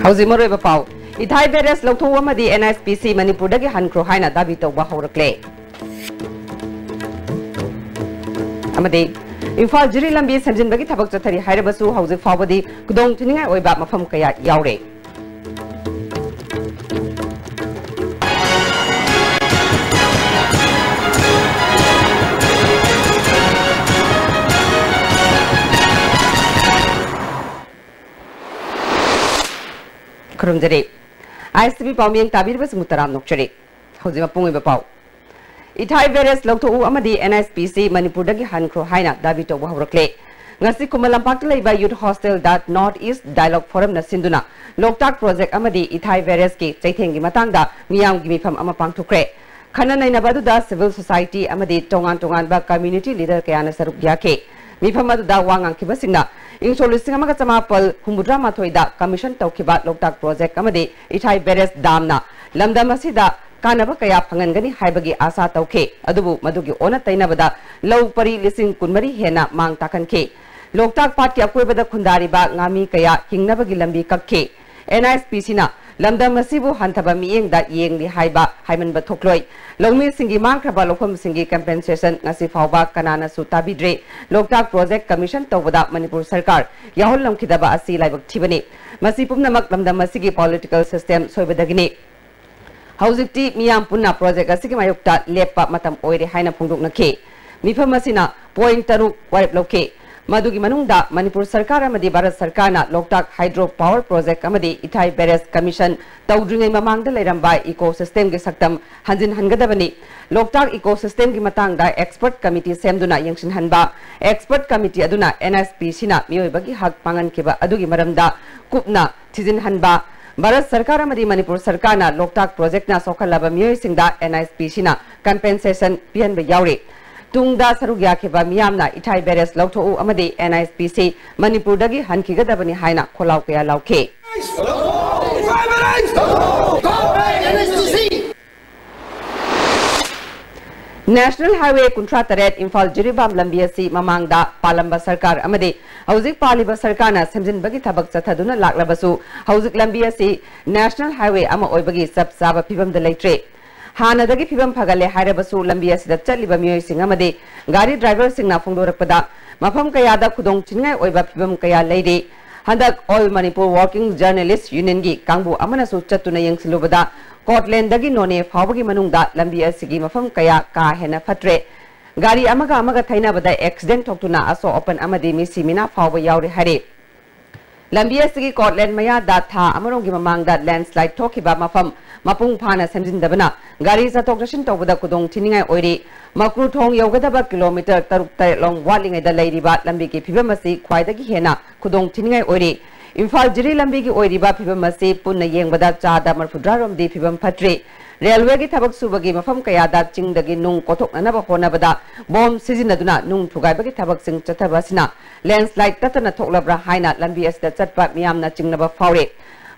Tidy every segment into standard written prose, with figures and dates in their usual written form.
Hausi Moroi Bapau, Ithai Beres Lokto Wamadi NSPC Manipur Dagi Hankro Haina Dabito Bahorakle. Amadi, Infal Jiri Lambi Samjin Bagi Tabak Jatari Hyrabasu, Hausi Fawadi, Kudong Tininga Oiba Mafam Kaya Yaure. Kurumjari, ISB Pamiang Tabir was Mutaram Nokchari, Hosima Pungi Bapau. Ithai Beres Lokto Amadi NSPC Manipur Dagi Hankro Haina Dabito Wahorakle. Ngasi Kumalampak by Youth Hostel that Northeast Dialogue Forum na Sinduna. Loktak Project Amadi Ithai Beres ki Chaitingi Matanga, Miam Gimi from Amapang Tukre. Kanana Nabaduda Civil Society Amadi Tongan Tongan ba Community Leader Kayana Saruk Yake. Mifamada Wangang Kibasina. Insolising Amagamapal, Humudra Matoida, Commission Tokibat Loktak Project Amadi, Ithai Beres Damna, Lamda Masida, Kanabakaya Pangangani, Haibagi Asa Tauke, Adubu, Madugi Ona Tainabada, Low Pari Lissing Kunmari Hena, Mang Takanke, Loktak Party Akweba Kundari Ba, Ngami Kaya, Hingnabagi Lambi Kake, NSPC na, Lamda Masibu Hantaba Miing that Ying the Haiba, Hyman Batokloi, Longmi Singi Mankraba Lokum Singi Compensation, Nasi Fauba, Kanana Sutabidre, Loktak Project Commission Tawada Manipur Sarkar, Yaholam Kidaba Asi Laibak Tibani, Masipum Namak Lamda Masigi Political System, Soibadagini. Hausiti Miam Puna Project Asiki Mayukta, Lepa Matam Oiri Haina Punduk Nake, Mifa Masina, Point Taru, Warip Loke. Madugi Manungda, Manipur Sarkar Amadi Bharat Sarkarna, Loktak Hydro Power Project Amadi, Ithai Beres Commission, Taudringai Mamangda Lerambai Ecosystem Gi Saktam, Hanjin Hangadabani, Loktak Ecosystem Gi Matangda, Expert Committee Semduna Yangshin Hanba, Expert Committee Aduna, NSPC na, Mioibagi Hak Pangan Kiba, Adugi Maramda, Kupna, Tizin Hanba, Bharat Sarkar Amadi Manipur Sarkarna, Loktak Project na Sokalaba Mioy Singda, NSPC na, Compensation Pian Yauri. Tungda Sarugya Kiba Miamna, Ithai Beres Lokto Amadi, NSPC, Manipur Dagi Hankigadabani Haina, Kolau Kaya Lauke. National Highway Contractorate Infal Jiribam Lambiasi Mamangda, Palamba Sarkar Amadi, Hauzik Paliba Sarkana, Samjin Bagi Tabak Sataduna Laklabasu, Hauzik Lambiasi, National Highway Ama Oibagi Sub Saba Pibam the Latre. Hana Dagi Pibam Pagale Hyrabasu Lambiasi the Chaliba Mui Singamadi, Gari driver Singna Fundorapada, Mapam Kayada Kudong Chinga Oiba Pibam Kaya Lady, Handak All Manipur Working Journalists Union Gi, Kambu Amanasu Chatuna Yang Silubada, Scotland Dagi None, Fawagi Manunga, Lambiasi Mafam Kaya, Ka Hena Patre, Gari Amaga Taina Bada accident Tokuna Aso Open Amadi Misi Mina Fawa Yauri Hari. Lambiasi Scotland Maya Data Amarongi Mamanga landslide Tokiba Mafam. Mapung Pana Samjin Dabana, Gari Satokashin Tobada Kudong Tininga Oiri, Makru Tong Yogadaba kilometer Taruk long walling at the Lady Bat Lambiki Pibamasi, Quaidagi Hena, Kudong Tininga Oiri, Infal Jiri Lambiki Oiriba Pibamasi, Puna Yang Bada Chada Marfudarum de Pibam Patri, Railway Tabak Subagi Mafam Kayada Ching Dagi Nung Kotok Anaba Honabada, Bomb Sizinaduna, Nung Tugabaki Tabak Sing Chatabasina, landslide Tatana Toklabra Haina, Lambias the Chatpat Miamna Chingnaba Fauri.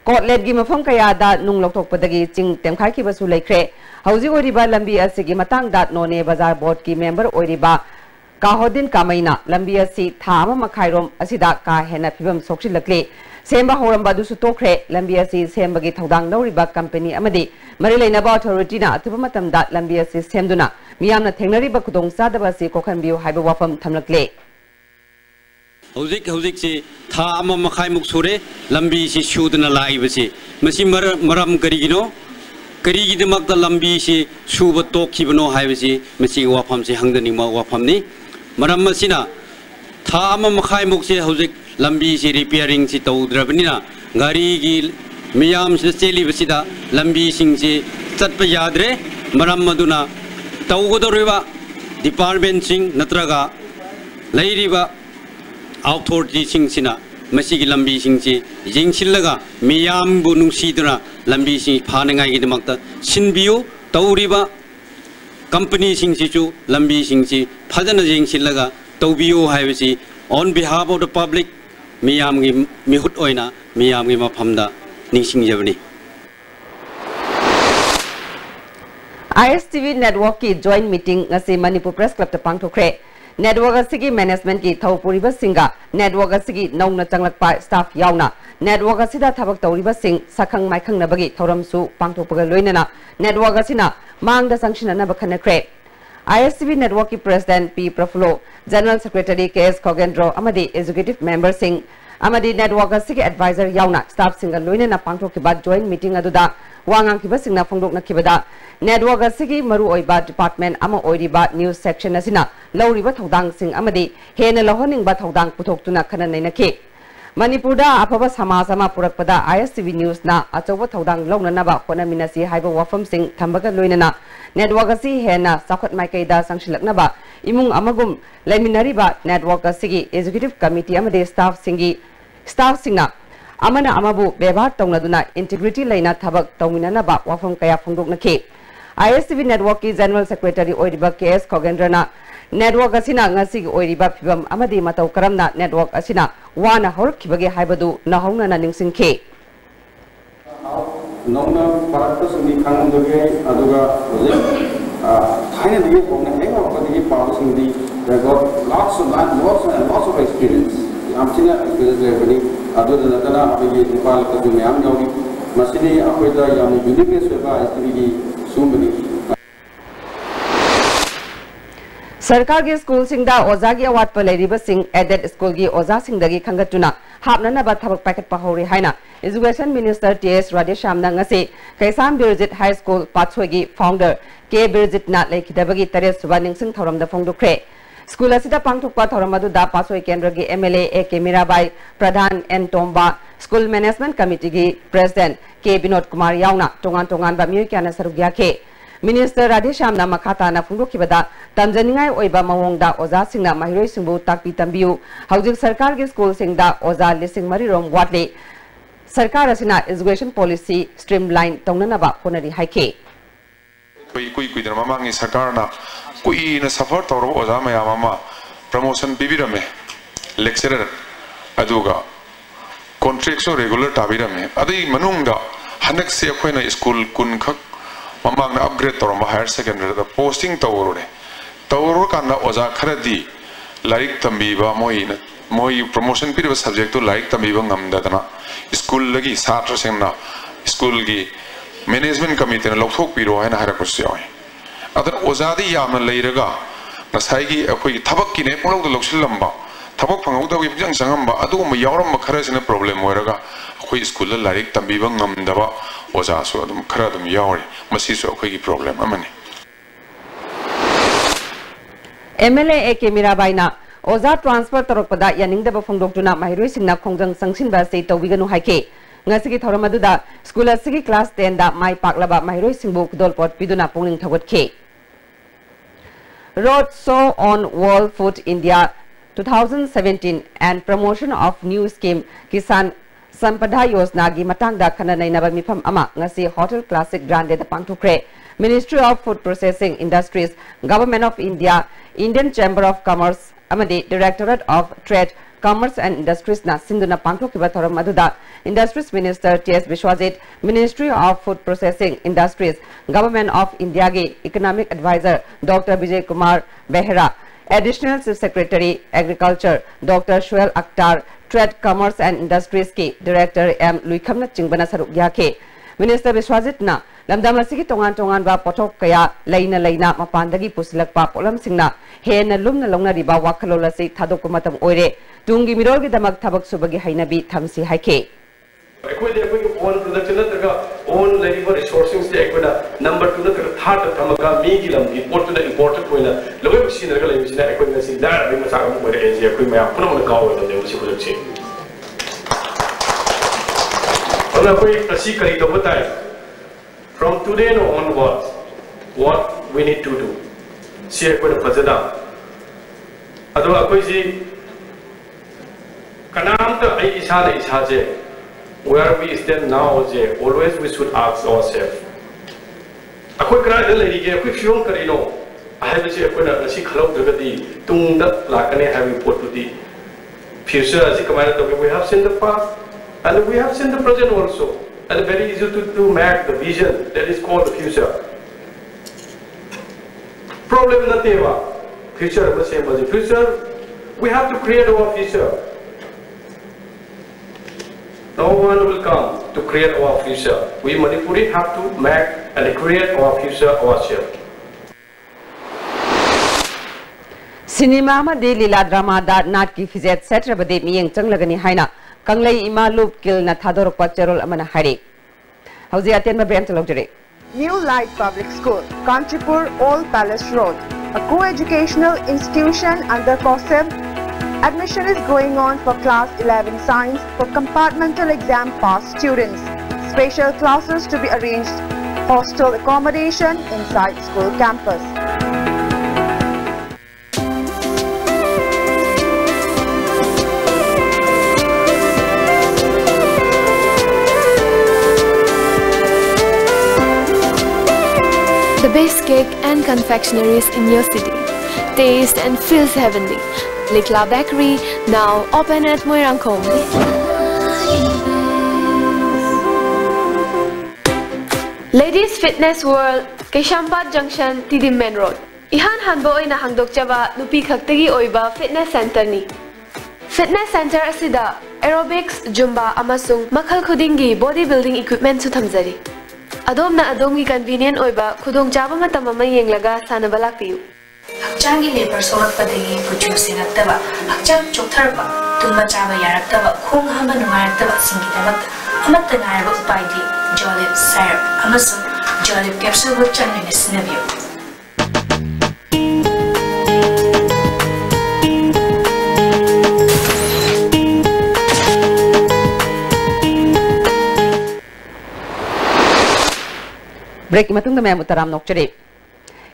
Scotland gi mafam kayada nung loktok padagi ching temkhai ki basu laikre hauji oriba lambi asigi matang dat none bazar board ki member oriba kahodin kamaina lambi asi thama makhairom asida ka hena phibam sokshi lakle semba horamba du su tokre lambi asi semba gi thodang noriba company amadi mari lainaba authority na athuba matam dat lambi asi semduna miyamna thengnari ba kudong sadaba si kokhan biu haiba wafam thamlakle Hauzik si tha ama makai muksure lambi si shudna lai basi masi maram karigino karigi demak da lambi si shuba toki bano hai basi masi wafam si hangdani ma wafam ni maram masina tha ama makai mukse hauzik lambi si repairing si tawdrabni na gari gi miyam si cheli basi da lambi sing si chatpa yadre maram maduna tawgodoriba department sing natraga lairiba authority sing sina masigi lambi sing si jingsillaga miyam bu nungsiduna lambi sing phanangai gi demakta sinbiu tawriba company singsichu lambi singsi phajana jengsilaga tawbiyo haibasi on behalf of the public miyam gi mihut oina miyam gi mafamda ningsingjabani ISTV network ki joint meeting ngasi Manipur Press Club ta pangthokre network asigi management ki thawpuriba singa network asigi nauna changlakpa staff yauna network asida thabak tawriba sing sakhang maikhang nabagi thoram su pangthokpaga loinana network asina mangda sanction na bakhanakre ISTV network ki president P Prafulo general secretary KS Kogendro amadi executive member sing amadi network asigi advisor yauna staff singa loinana pangthokkiba joint meeting aduda wangang kiba singna phongdokna kibada network asigi maru oiba department ama oiriba news section asina lawriba thodang sing amadi hena lohoning ba thodang puthokuna khana nainaki Manipurda apaba samasama purakpada ISTV news na achoba thodang lawna ba khona minasi haiba wafam sing thambaga loinana network asi hena sakhot maikaida sangshilakna ba imung amagum leminari ba network asigi executive committee amade staff singna amana amabu bebar tongladuna integrity laina thabak tongminana ba wafam kaya phongdoknaki ISTV network ki general secretary oiriba KS Kogendrana network asina ngasi gi oiriba phibam amadi matau karamna network asina wana horkhibage haibadu nahongna na ningsingkhe nongna parakta suni khangdoge aduga thaina dige kongna hega kodigi pawsingdi they got lots of experience amchina experience lebani aduda natana abigi dipal kadu myam yawi masini akoida yam unique seba ISTV gi sumbani Sarkar ki school singda oza ki awat pa leiriba sing added school ki oza singdagi khangatuna hapnana ba thabak packet pahori haina education minister TS Radheshamna ngase Kaisam Birjit High School Pathoi gi founder K Birjit na lekhidabagi tare suba ningsing thoram da phongdokre school asida pangthokpa thoram adu da Pathoi kendra gi MLA AK Mirabai Pradhan N Tomba school management committee gi president K Binod Kumar yauna tongan ba miyoi kyana sarugya ke Minister Radheshamna makhata na phungdokibada tamjaningai oiba mawongda oza singna mahiroi singbu takpi tambiu haujik sarkar gi school singda oza lising mari rom watle sarkar asina education policy streamline tongnana ba honari haike kui dana mamangi sarkar na kui na suffer tawro oza maya mama promotion bibirame lecturer aduga contract so regular tabirame adai manungda hanak se khoina school kun khak mamang na upgrade tawra higher secondary da posting tawro kana oza kharadi laik tambiba moi promotion piriba subject to laik tambiba ngamda dana school lagi satra sengna school gi management committee na lokthok piro haina hara kusyoy adan oza di yamna leiraga nasai gi akoi thabak ki ne polok da loksilamba thabak phangau gi jang sangamba adu ma yawram ma khara sina problem oiraga akoi school la laik tambiba ngamdaba oza so adum khara dum yawri masi so akoi gi problem amani MLA AK Mirabai na oza transfer torokpada yaningdaba phongdoktuna mahiroi singna khongjang sangsinba sei tawbiganu haike ngasigi thoramadda school asigi class 10 da mai paklaba mahiroi singbu kudolpot piduna pungling thagotke road show on World Food India 2017 and promotion of new scheme Kisan Sampada Yojana gi matangda khananai naba mifam ama ngasi Hotel Classic Grande da pangthokre Ministry of Food Processing Industries Government of India Indian Chamber of Commerce amadi Directorate of Trade Commerce and Industries na sinduna pangthokkiba thoram aduda Industries Minister TS Vishwajit Ministry of Food Processing Industries Government of India ge Economic Advisor Dr. Vijay Kumar Behra Additional Chief Secretary Agriculture Dr. Shuel Akhtar Trade Commerce and Industries ki Director M Luikhamna Chingbana sarugya ke Minister Vishwajit na lamdam asigi tongan ba pothok kaya leina mapandagi pusilakpa polam singna hena lumna longna riba wakhalola se thadokku matam oire tungi mirol gi damak thabak subagi hainabi thamsi haike aikoide own production natraga own labor resourcing se aikoida number 2 natraga third thamaka mi gi lam import to the important koina logai bisinaga leibisina aikoina si dar ri masa am ko re je akoi maya punam na gaw de usi project se ona koi asi kari to batai from today onwards what we need to do see aikoina fajada ado akoi ji kanam ta ai isa je where we stand now je always we should ask ourselves akoi kra de legi ke akoi fiong karino I have a sick hello to the tung that like any having put to the future as a command. We have seen the past and we have seen the present also. And very easy to map the vision that is called the future. Problem nothing about future the same as the future. We have to create our future. No one will come to create our future. We Manipuri have to make and create our future ourselves. Cinema ma de lila drama da nat ki fizet set rabade miyeng changlagani haina kanglei ima loop kil na thador pacharol amana hari. Hauzi aten ma brem chalojre. New Light Public School, Kanchipur, Old Palace Road, a co-educational institution under COSEB. Admission is going on for class 11 science for compartmental exam passed students. Special classes to be arranged. Hostel accommodation inside school campus. The best cake and confectionaries in your city. Taste and feels heavenly. Likla Bakery, now open at Moirangkom. Ladies Fitness World, Keshambat Junction, Tidim Main Road. Ihan hanbo ina hangdok chaba nupi khaktagi oiba fitness center ni. Fitness center asida aerobics, zumba amasung makhal khudingi bodybuilding equipment su thamjari. Adom na adom ki convenient oiba khudong chaba matam ama yenglaga sanaba lakpiyu. Hakchangi labor sorakpadagi producing attaba hakchang choktarba tumma chaba yaraktaba khong hama nungairaktaba singidamakta amatta ngairaba upaidi jolib syrup amasung jolib capsule bu chanmina sinabiyo. Break matung da mem utaram nokchari.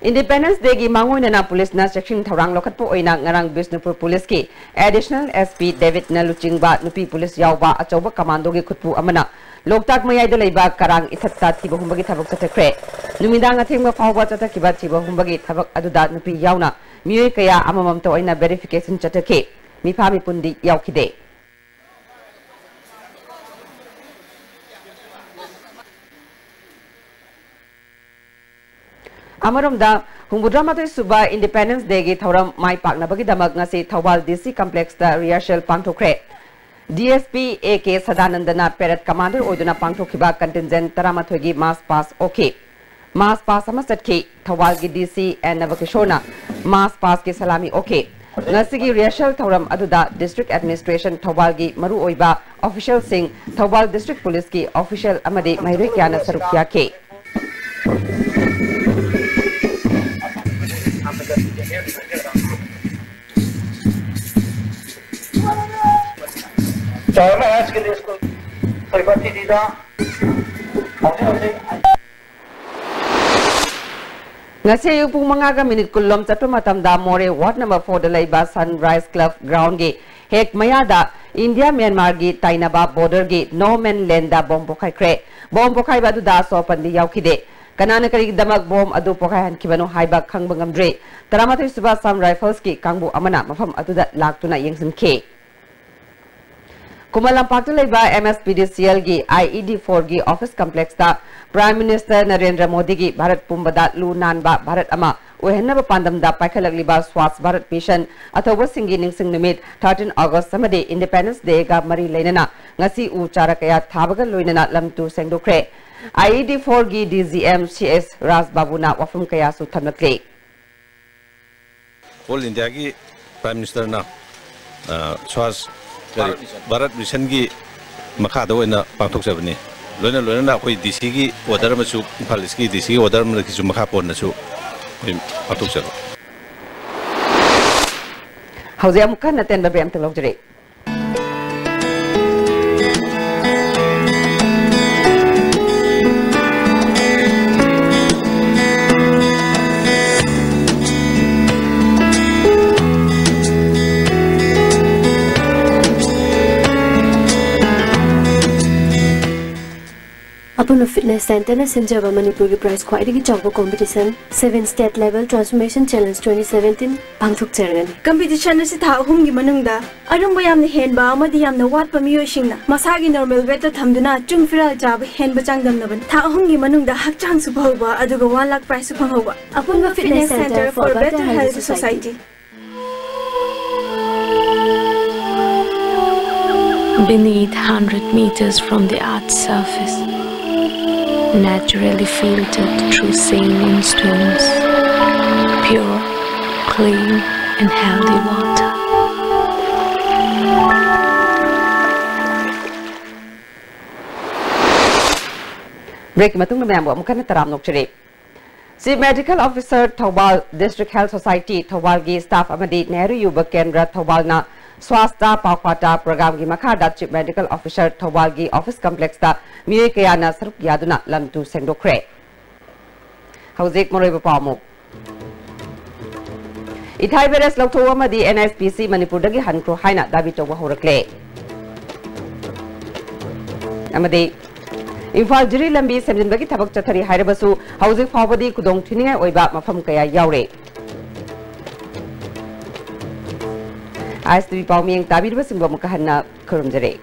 Independence Day gi mangoy na police na section thorang lokat po oina ngarang Bisnupur police ki additional SP David Naluchingba nupi police yawba achoba commando gi khutpu amana loktak mayai da leiba karang ithatta thiba humbagi thabak chathakre numidang athengma fawba chathakiba thiba humbagi thabak aduda nupi yawna miyoy kaya amamam to oina verification chathake mifami pundi yawkhide. Amaromda Humbudramatay Suba Independence Day gi Thauram Mai Pakna bagi damak ngasi Thawal DC Complex da rehearsal pangthokre. DSP AK Sadanandana Parade Commander oiduna pangthokhiba contingent Taramathoi gi mass pass okay. Mass pass ama satki Thawal gi DC and Navakishona mass pass ki salami okay. Ngasi gi rehearsal Thauram aduda District Administration Thawal gi maru oiba official sing Thawal District Police ki official amadi mairoi kyana sarukya ke. Ngasi ayung pung mga minit kulom sa tumatamda more Ward number 4 da Laiba Sunrise Club ground gi hek mayada India Myanmar gi Tainaba border gi no man land da bomb pokai kre bomb pokai ba du da so pandi yaukhide kanana kari damak bomb adu pokai han kibano haiba khangbangam dre taramathai suba Sam Rifles ki kangbu amana mafam adu da laktuna yengsin ke Kumalampak Laiba MSPDCL gi IED4 gi office complex ta Prime Minister Narendra Modi gi Bharat Pumbada Lu Nanba Bharat ama Ohenna Pandam da Paikhalakliba Swats Bharat Mission athawa singi ningsing numit 13 August samade Independence Day ga mari leinana ngasi u charakaya thabaga loinana lamtu sengdokre IED4 gi DGM CS Raj Babuna wafum kaya su thamnakle All India gi Prime Minister na Swats Bharat Mission gi makha da oina pangthok sabani loina na koi DC gi order ma chu Imphalis gi DC gi order ma ki chu makha pon na chu pangthok sab Hausia mukan na ten ba bem telok jere Apuna Fitness Center na Sinjaba Manipuri Prize Quality Chawba Competition 7 State Level Transformation Challenge 2017 Pangthok Chergani. Competition na si tha ahum gi manungda arumba yamna henba amadi yamna watpa miyosingna masagi normal weight thamduna chungfiral jaba henba changdamnaban tha ahum gi manungda hakchang su bhawba aduga 1 lakh prize su phanghoba. Apuna Fitness Center for Better Health Society. Beneath 100 meters from the Earth's surface, naturally filtered through saline stones, pure, clean and healthy water. Break matung na member mukana taram nokchiri. Si Medical Officer Thawal District Health Society Thawal gi staff amadi Nehru Yuba Kendra Thawal na Swasta Pakwata program gi makada Chief Medical Officer Thawal gi Office Complex ta miyoy kaya na saruk yaduna lamtu sengdokre. Hauzik moroy papamu. Ithai virus lawtho amadi NSPC Manipur dagi hankro haina dabi tawba horakle. Amadi Infal jiri lambi semjin bagi tabak chathari hairabasu hauzik fawadi kudong thiningai oiba mafam kaya yaure. As to be Pauming Tabir was in Bomukahan Kurumjare.